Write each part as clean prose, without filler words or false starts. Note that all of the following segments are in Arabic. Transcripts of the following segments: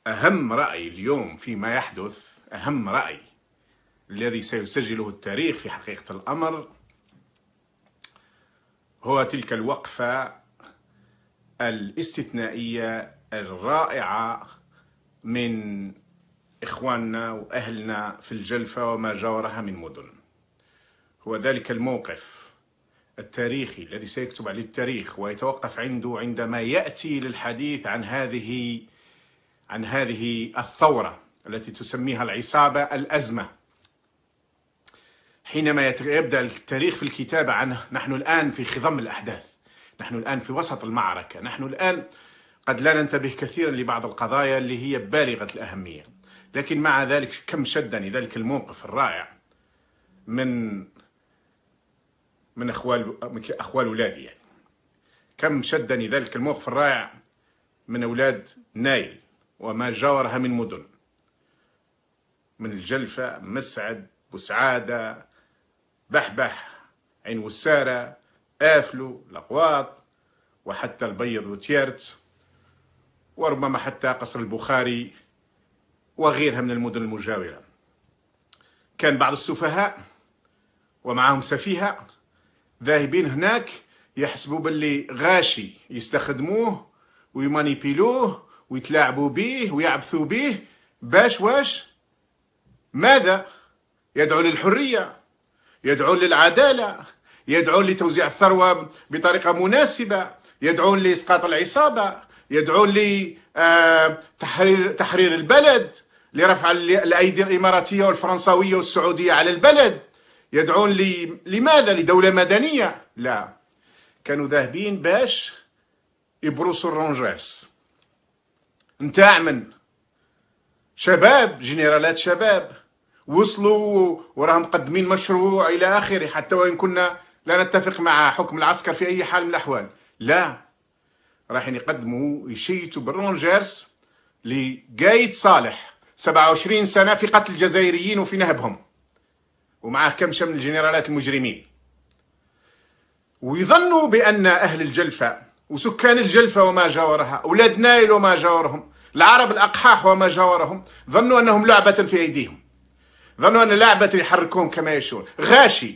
أهم رأي اليوم فيما يحدث، أهم رأي الذي سيسجله التاريخ في حقيقة الأمر، هو تلك الوقفة الاستثنائية الرائعة من إخواننا وأهلنا في الجلفة وما جاورها من مدن. هو ذلك الموقف التاريخي الذي سيكتب عليه التاريخ ويتوقف عنده عندما يأتي للحديث عن هذه الثورة التي تسميها العصابة الأزمة. حينما يبدأ التاريخ في الكتابة عنه، نحن الآن في خضم الأحداث، نحن الآن في وسط المعركة، نحن الآن قد لا ننتبه كثيرا لبعض القضايا اللي هي بالغة الأهمية، لكن مع ذلك كم شدني ذلك الموقف الرائع من أخوال أولادي، يعني كم شدني ذلك الموقف الرائع من أولاد نايل وما جاورها من مدن، من الجلفة، مسعد، بوسعادة، بحبح، عين وسارة، آفلو، الأقواط، وحتى البيض وتيرت، وربما حتى قصر البخاري وغيرها من المدن المجاورة. كان بعض السفهاء ومعهم سفيهة ذاهبين هناك يحسبوا باللي غاشي يستخدموه ويمانيبيلوه ويتلاعبوا به ويعبثوا به باش ماذا؟ يدعو للحرية، يدعو للعدالة، يدعو لتوزيع الثروة بطريقة مناسبة، يدعو لإسقاط العصابة، يدعو لتحرير البلد، لرفع الأيدي الإماراتية والفرنسوية والسعودية على البلد، يدعون لماذا؟ لدولة مدنية. لا، كانوا ذاهبين باش يبروسوا الرونجيرس نتاع من شباب، جنرالات شباب وصلوا وراهم مقدمين مشروع إلى آخره، حتى وإن كنا لا نتفق مع حكم العسكر في أي حال من الأحوال. لا، راح يقدموا يشيتوا بالرونجيرس لقايد صالح 27 سنة في قتل الجزائريين وفي نهبهم، ومعه كمشة من الجنرالات المجرمين، ويظنوا بأن أهل الجلفة وسكان الجلفة وما جاورها، أولاد نايل وما جاورهم، العرب الأقحاح وما جاورهم، ظنوا أنهم لعبة في أيديهم، ظنوا أن لعبة يحركوهم كما يشون، غاشي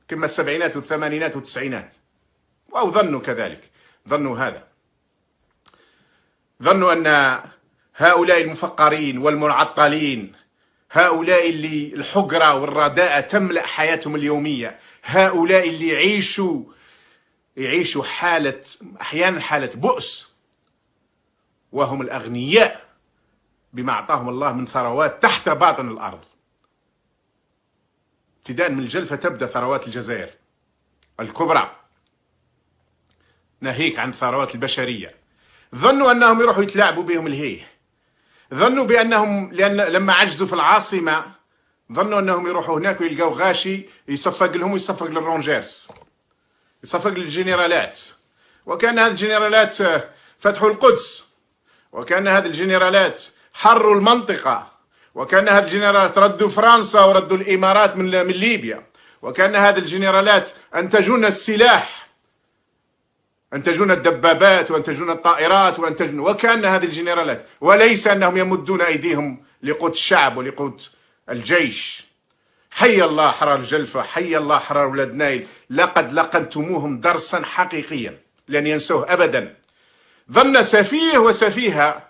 كما السبعينات والثمانينات والتسعينات، أو ظنوا كذلك، ظنوا هذا، ظنوا أن هؤلاء المفقرين والمعطلين، هؤلاء اللي الحقرة والرداءة تملأ حياتهم اليومية، هؤلاء اللي يعيشوا أحيانا حالة بؤس، وهم الأغنياء بما أعطاهم الله من ثروات تحت باطن الأرض. ابتداء من الجلفة تبدأ ثروات الجزائر الكبرى، ناهيك عن الثروات البشرية. ظنوا أنهم يروحوا يتلاعبوا بهم الهيه، ظنوا بأنهم لما عجزوا في العاصمة ظنوا أنهم يروحوا هناك ويلقاو غاشي يصفق لهم ويصفق للرونجيرس، يصفق للجنرالات، وكان هذه الجنرالات فتحوا القدس، وكان هذه الجنرالات حروا المنطقة، وكان هذه الجنرالات ردوا فرنسا وردوا الإمارات من ليبيا، وكان هذه الجنرالات أنتجون السلاح، أنتجون الدبابات وأنتجون الطائرات وكان هذه الجنرالات، وليس أنهم يمدون أيديهم لقوت الشعب ولقوت الجيش. حي الله حرار الجلفة، حي الله حرار ولاد نايل، لقد لقنتموهم درسا حقيقيا لن ينسوه أبدا. ظن سفيه وسفيهة